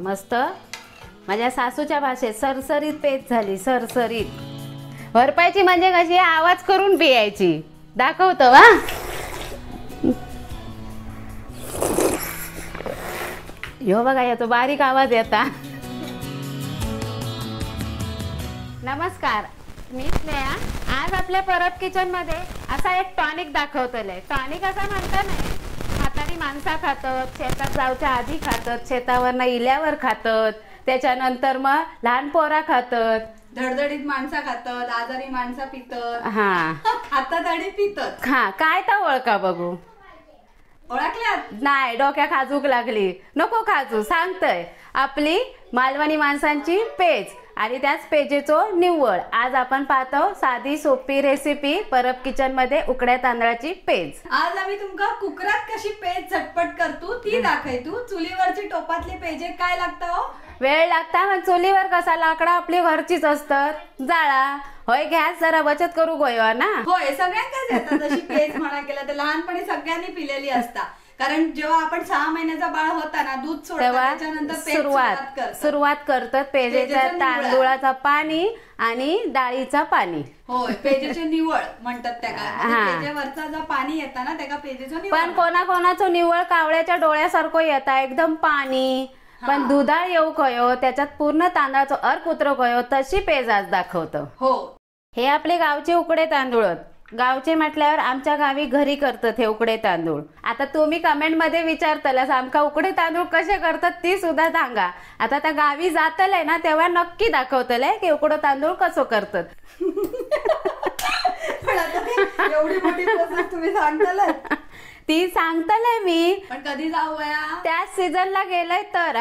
मस्त माझ्या सासूच्या भाषेत सरसरीत पेज झाली, सरसरीत. भरपायची म्हणजे कशी आवाज करून पियायची. दाखवतो वा. यो बघा याचा बारीक आवाज येता. नमस्कार, मी स्नेहा. आज आपल्या परब किचन मध्ये असा एक टॉनिक दाखवतले. टॉनिक असा म्हणता नाही, म्हातारी माणसा खातात, शेतात जाऊच्या आधी खातात, शेतावरनं इल्यावर खातात, त्याच्यानंतर मग लहान पोरा खातात, धडधडीत माणसा खातात, आजारी माणसा पितात. हा खातात आणि पितात. हा काय तर ओळखा बघू. ओळखल्यात नाही, डोक्या खाजूक लागली. नको खाजू, सांगतय आपली मालवणी माणसांची पेज आणि त्याच पेजेचो निव्वळ. आज आपण पाहतो साधी सोपी रेसिपी परब किचन मध्ये उकड्या तांदळाची पेज. आज आम्ही तुमका कुकरात कशी पेज झटपट करतो ती दाखवतो. चुलीवरची टोपातली पेजे काय लागतं हो? वेळ लागता, पण चुलीवर कसा लाकडा आपली घरचीच असतात. जाळा होय, गॅस जरा बचत करू गोया ना. होय, सगळ्यांकाच येतात तशी पेज म्हणा केलं तर. लहानपणी सगळ्यांनी पिलेली असता. कारण जेव्हा आपण 6 महिन्याचा बाळ होता ना, दूध सोडतात त्याच्यानंतर सुरुवात करतात पेजेच्या तांदूळाचा पाणी आणि डाळीचा पाणी. होय, पेजेचे निवळ म्हणतात त्याला. पेजेवरचा जो पाणी येता ना त्याला पेजेचं निवळ. पण कोणाकोणाचं निवळ कावळ्याच्या डोळ्यासारखं येता, एकदम पाणी. पण दुधाळ येऊ कयो, त्याच्यात पूर्ण तांदळाचं अर्क उतरू कयो, तशी पेज आज दाखवतो. हो, हे आपले गावचे उकडे तांदूळ. गावचे म्हटल्यावर आमच्या गावी घरी करतात हे उकडे तांदूळ. आता तुम्ही कमेंट मध्ये विचारतलास आमका उकडे तांदूळ कसे करतात ती सुद्धा सांगा. आता त्या गावी जातलंय ना तेव्हा नक्की दाखवतलंय की उकडं तांदूळ कसं करतात. एवढी मोठी प्रोसेस तुम्ही सांगताल ती सांगतलंय मी. पण कधी जाऊया त्याच सीझनला गेलंय तर.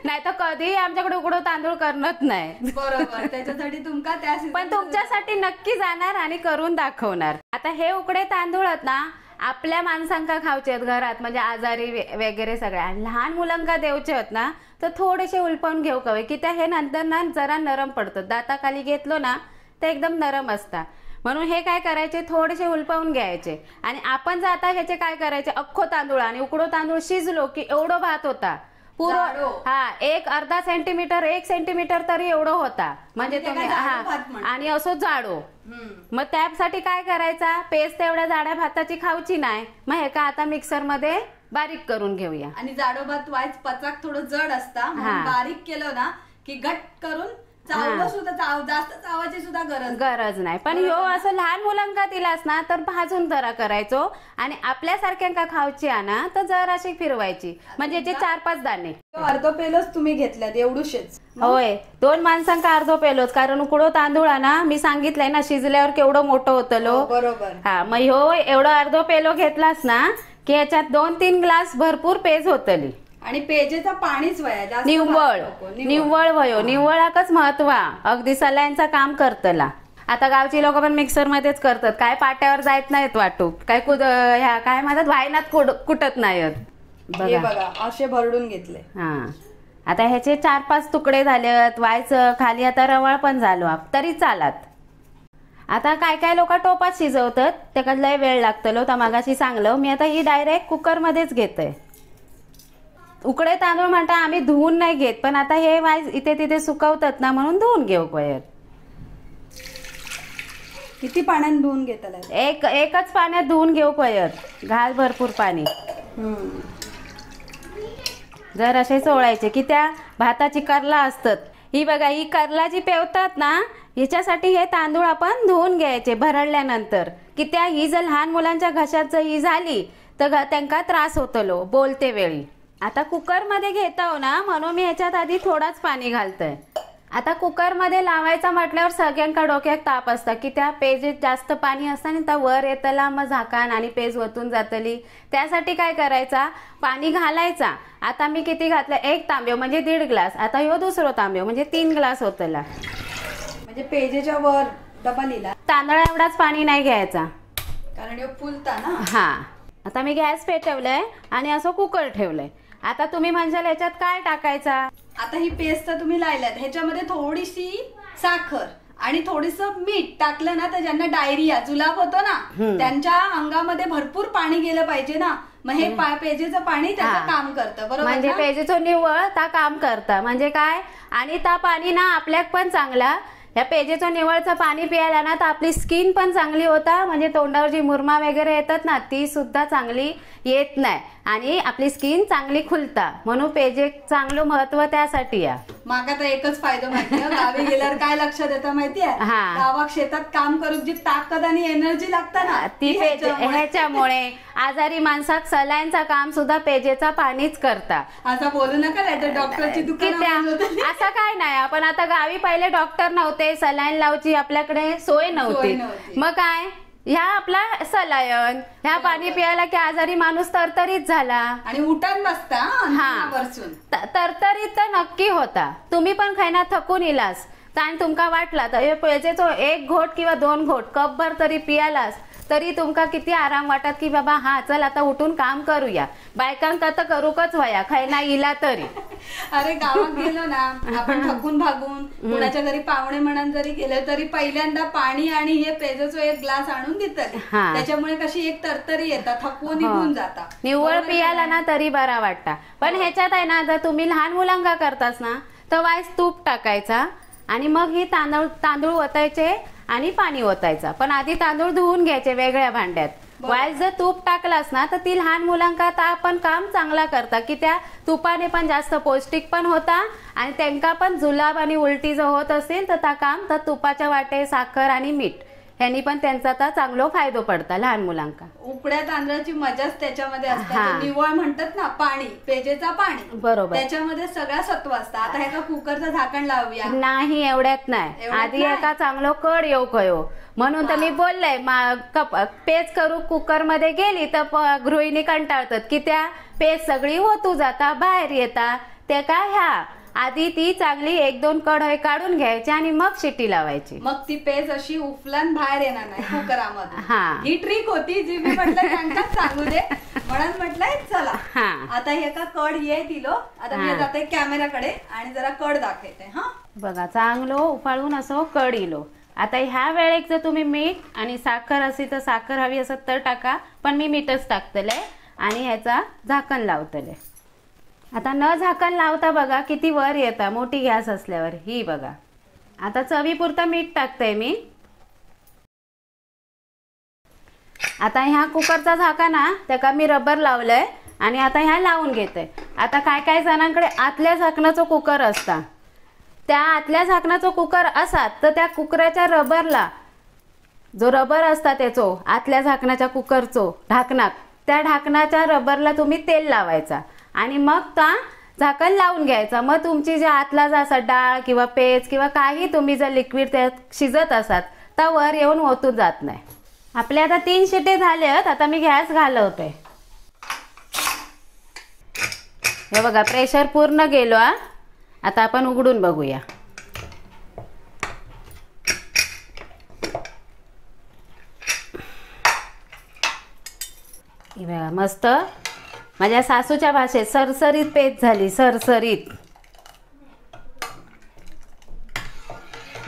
नाही तर कधी आमच्याकडे उकडं तांदूळ करत नाही. बरोबर, त्याच्यासाठी तुमका त्या पण तुमच्यासाठी नक्की जाणार आणि करून दाखवणार. आता हे उकडे तांदूळ आहेत ना, आपल्या माणसांका खावचे आहेत घरात, म्हणजे आजारी वगैरे सगळ्या. लहान मुलांका देऊचे आहेत ना तर थोडेसे उलपवून घेऊ कवे, की त्या हे नंतर ना जरा नरम पडतात. दाताखाली घेतलो ना ते एकदम नरम असतात. म्हणून हे काय करायचे, थोडेसे उलपवून घ्यायचे. आणि आपण जर आता ह्याचे काय करायचे, अख्खो तांदूळ आणि उकडो तांदूळ शिजलो की एवढं भात होता पुरो. हा, एक अर्धा सेंटीमीटर 1 सेंटीमीटर तरी एवढं होता. म्हणजे तुम्ही आणि असं जाडो. मग त्यासाठी काय करायचा, पेस्ट तेवढ्या जाड्या भाताची खाऊची नाही. मग हे का आता मिक्सर मध्ये बारीक करून घेऊया. आणि जाडो भात वाईच पचाक थोडं जड असता, बारीक केलं ना की घट करून जास्त चावाची सुद्धा गरज नाही. पण ह्यो असं लहान मुलांका दिलास ना तर भाजून जरा करायचो. आणि आपल्यासारख्यांका खाऊची आणा तर जराशी फिरवायची, म्हणजे जे 4-5 दाणे. अर्धो पेलोच तुम्ही घेतल्यात एवढूशेच? होय, 2 माणसांका अर्धो पेलोच. कारण उकडो तांदूळ ना मी सांगितलंय ना शिजल्यावर केवढं मोठं होतं. बरोबर. हा, मग ह्यो एवढं अर्धो पेलो घेतलास ना की याच्यात 2-3 ग्लास भरपूर पेज होतली. आणि पेजेचा पाणीच वया निव्वळ वयो. निव्वळाकच महत्व. अगदी सलाईंचा काम करतला. आता गावची लोक पण मिक्सर मध्येच करतात. काय पाट्यावर जायत नाहीत वाटू, काय ह्या काय म्हणतात वायनात कुटत नाहीत. बघा असे भरडून घेतले. हा, आता ह्याचे 4-5 तुकडे झालेत. व्हायचं खाली आता रवाळ पण झालो तरी चालत. आता काय काय लोक टोपात शिजवतात, त्याच्यात लय वेळ लागतलो. तर मागाशी सांगलो मी. आता ही डायरेक्ट कुकर मध्येच घेतोय. उकडे तांदूळ म्हणता आम्ही धुवून नाही घेत, पण आता हे वाईज इथे तिथे सुकवतात ना म्हणून धुवून घेऊ पाहिजे. किती पाण्यात धुवून घेतलं? एकच पाण्यात धुवून घेऊ पाहिजे. घाल भरपूर पाणी. जर असे सोळायचे की त्या भाताची करला असतात. ही बघा, ही करला जी पेवतात ना ह्याच्यासाठी हे तांदूळ आपण धुवून घ्यायचे भरडल्यानंतर. की त्या ही जर लहान मुलांच्या घशात जर ही झाली तर त्यांना त्रास होतलो बोलते वेळी. आता कुकर मध्ये घेतो ना म्हणून मी ह्याच्यात आधी थोडाच पाणी घालतोय. आता कुकर मध्ये लावायचा म्हटल्यावर सगळ्यांका डोक्यात ताप असता की त्या पेजेत जास्त पाणी असतं आणि त्या वर येतला मग झाकान आणि पेज वतून जातली. त्यासाठी काय करायचा, पाणी घालायचा. आता मी किती घातलं, 1 तांब्यो म्हणजे 1.5 ग्लास. आता ह्यो दुसरो तांब्यो म्हणजे 3 ग्लास होतला. म्हणजे पेजेच्या वर डबा लिहिला. तांदळा एवढाच पाणी नाही घ्यायचा कारण ह्यो फुलता ना. हा, आता मी गॅस पेटवलंय आणि असं कुकर ठेवलंय. आता तुम्ही म्हणजे याच्यात काय टाकायचा. आता ही पेस्ट तुम्ही लायल्यात, ह्याच्यामध्ये थोडीशी साखर आणि थोडस मीठ टाकलं ना तर ज्यांना डायरिया जुलाब होतो ना त्यांच्या अंगामध्ये भरपूर पाणी गेलं पाहिजे ना, मग हे पेजेचं पाणी त्याचं काम करतं. बरोबर, म्हणजे पेजेचं निव्वळ ता काम करतं. म्हणजे काय, आणि ता पाणी ना आपल्याक पण चांगला, ह्या पेजेचं निवळचं पाणी प्यायला ना तर आपली स्किन पण चांगली होता. म्हणजे तोंडावर जी मुरमा वगैरे येतात ना ती सुद्धा चांगली येत नाही आणि आपली स्किन चांगली खुलता. म्हणून पेजे चांगलं महत्व त्यासाठी या. माका तर एकच फायदा माहितीये, गावी गेल्यावर काय लक्षात येतं माहितीये, गावात शेतात काम करून जी ताकद आणि एनर्जी लागतं ना ती ह्याच्यामुळे आजारी माणसाक सलाईनचं काम सुद्धा पेजेचा पाणीच करता. असं बोलू नका नाहीतर डॉक्टरची दुकान. असं काय नाही, आपण आता गावी पहिले डॉक्टर नव्हते, सलाईन लावची आपल्याकडे सोय नव्हती. मग काय, ह्या आपला सलायन ह्या पाणी प्यायला की आजारी माणूस तरतरीत झाला आणि उठान बसता. तरतरीत तर नक्की होता. तुम्ही पण खायना थकून इलास आणि तुमका वाटला तर पेजेचो 1 घोट किंवा 2 घोट कपभर तरी पियालास तरी तुमका किती आराम वाटत की बाबा हा चल आता उठून काम करूया. बायकांका तर करूकच वया खायना इला तरी. अरे गावात गेलो ना आपण थकून भागून कुणाच्या घरी पाहुणे म्हणून जरी गेले तरी पहिल्यांदा पाणी आणि हे पेजेचो 1 ग्लास आणून देतात. त्याच्यामुळे कशी एक तरतरी येतात, थकवून निघून जाता. निव्वळ पियाला ना तरी बरा वाटता. पण ह्याच्यात आहे ना, जर तुम्ही लहान मुलांका करतास ना तर वाईस तूप टाकायचा आणि मग ही तांदूळ ओतायचे आणि पाणी ओतायचा. पण आधी तांदूळ धुवून घ्यायचे वेगळ्या भांड्यात. वाईस जर तूप टाकलास ना तर ती लहान मुलांका ता पण काम चांगला करता की त्या तुपाने पण जास्त पौष्टिक पण होता आणि त्यांना पण जुलाब आणि उलटी जर होत असेल तर ता काम तर तुपाच्या वाटे साखर आणि मीठ ह्यांनी पण त्यांचा आता चांगला फायदा पडता लहान मुलांका. उकड्या तांदळाची मजाच त्याच्यामध्ये असते. निवळ म्हणतात ना पाणी, पेजेचा पाणी, बरोबर, त्याच्यामध्ये सगळा सत्व असतं. आता ह्याचा कुकरचं झाकण लावूया नाही, एवढ्यात नाही, आधी एका चांगलं कड येऊ कयो म्हणून तर मी बोललंय. पेज करू कुकर मध्ये गेली तर गृहिणी कंटाळतात की त्या पेज सगळी होतू जाता बाहेर येता. ते का ह्या आधी ती चांगली 1-2 कढई काढून घ्यायची आणि मग शिट्टी लावायची. मग ती पेज अशी उफलान बाहेर येणार नाही कुकरामध्ये. ही ट्रिक होती जी मी म्हटलं त्यांनाच सांगू दे म्हणून म्हटलंय चला. आता हे का कड ये दिलो. आता मी जाते कॅमेराकडे आणि जरा कड दाखवते. बघा चांगलं उफाळून असं कड इलो. आता ह्या वेळेक जर तुम्ही मीठ आणि साखर असेल तर साखर हवी असत तर टाका, पण मी मीठच टाकतले आणि ह्याचा झाकण लावतले. आता न झाकण लावता बघा किती वर येता मोठी गॅस असल्यावर. ही बघा आता चवीपुरतं मीठ टाकते मी. आता ह्या कुकरचा झाका ना त्याका मी रबर लावलंय आणि आता ह्या लावून घेते. आता काय काय जणांकडे आतल्या झाकणाचं कुकर असता, त्या आतल्या झाकणाचं कुकर असात तर त्या कुकराच्या रबरला जो रबर असता त्याचो आतल्या झाकणाच्या कुकरचो ढाकणात त्या ढाकणाच्या रबरला तुम्ही तेल लावायचा आणि मग त्या झाकण लावून घ्यायचा. मग तुमची जे आतला जसा डाळ किंवा पेज किंवा काही तुम्ही जर लिक्विड त्यात शिजत असाल तर वर येऊन ओतून जात नाही. आपले आता 3 शिट्टे झालेत. आता मी गॅस घालवते. हे बघा प्रेशर पूर्ण गेलो. आता आपण उघडून बघूया. हे बघा मस्त माझ्या सासूच्या भाषेत सरसरीत पेज झाली, सरसरीत.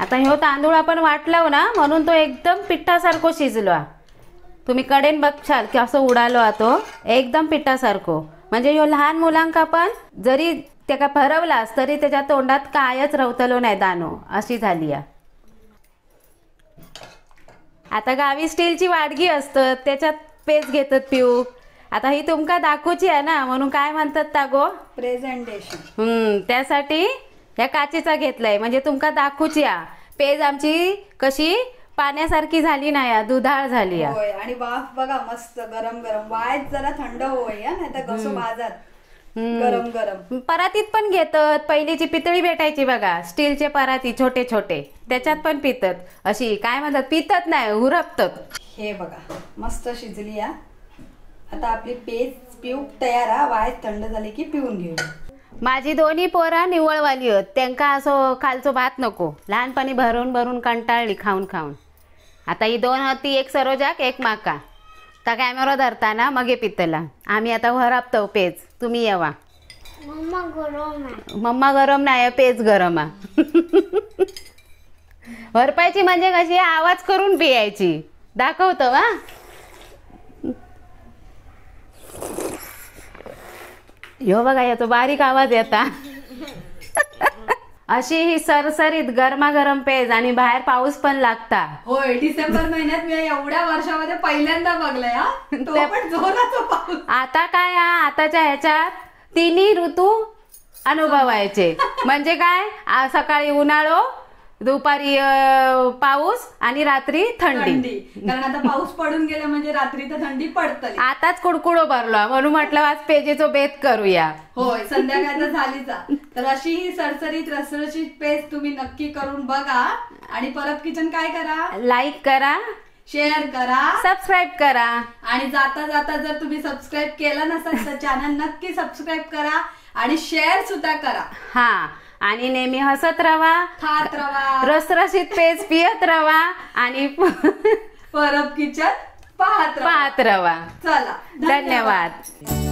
आता ह्यो तांदूळ आपण वाटलो ना म्हणून तो एकदम पिठासारखो शिजलो. तुम्ही कडेन बघशाल की असं उडालो तो एकदम पिठासारखो. म्हणजे ह्यो लहान मुलांका पण जरी त्याका भरवलास तरी त्याच्या तोंडात कायच रवतलो नाही दानो अशी झाली. आता गावी स्टीलची वाडगी असतात त्याच्यात पेज घेतात पिऊ. आता ही तुमका दाखवची आहे ना म्हणून काय म्हणतात तागो प्रेझेंटेशन. त्यासाठी ह्या काचेचा घेतलाय म्हणजे तुमका दाखवची. पेज आमची कशी पाण्यासारखी झाली नाही, दुधाळ झाली. आणि वाफ बघा मस्त गरम गरम. वायच जरा थंड होय नाही तर कसं बाजार गरम गरम. परातीत पण घेतात. पहिलीची पितळी भेटायची बघा स्टीलचे पराती छोटे छोटे त्याच्यात पण पितात. अशी काय म्हणतात पितात नाही हुरपतात. हे बघा मस्त शिजली. आता आपली पेज पिऊ तयार. वाय थंड झाली की पिऊन घेऊ. माझी दोन्ही पोरा निवळवाली होत. त्यांका असं खालचो भात नको. लहानपणी भरून भरून कंटाळली खाऊन खाऊन. आता ही 2 होती, एक सरोजाक एक माका. त्या कॅमेरा धरताना मगे पितला. आम्ही आता हरापतो पेज. तुम्ही येवा. मम्मा गरम नाही पेज गरम वरपायची म्हणजे कशी आवाज करून पियायची. दाखवतो वा. यो बघा याचा बारीक आवाज येता. अशी ही सरसरीत गरमागरम पेज आणि बाहेर पाऊस पण लागता. होय, डिसेंबर महिन्यात मी एवढ्या वर्षामध्ये पहिल्यांदा बघलंय हा. तो पण जोराचा पाऊस. आता काय आताच्या ह्याच्यात तिन्ही ऋतू अनुभवायचे. म्हणजे काय सकाळी उन्हाळो, दुपारी पाऊस आणि रात्री थंडी. कारण आता पाऊस पडून गेला म्हणजे रात्री तर थंडी पडतली. आताच कुडकुडो भरलो म्हणून म्हटलं आज पेजेचो बेत करूया. होय, संध्याकाळ तर झालीच. तर अशी ही सरसरीत रसरशीत पेस्ट तुम्ही नक्की करून बघा. आणि परत किचन काय करा, लाईक करा, शेअर करा, सबस्क्राईब करा. आणि जाता जाता जर तुम्ही सबस्क्राईब केलं नसेल तर चॅनल नक्की सबस्क्राईब करा आणि शेअर सुद्धा करा. हा, आणि नेहमी हसत रवा, खात रवा, रसरशीत पेज पियत रवा आणि परब किचन पाहत रवा. चला, धन्यवाद.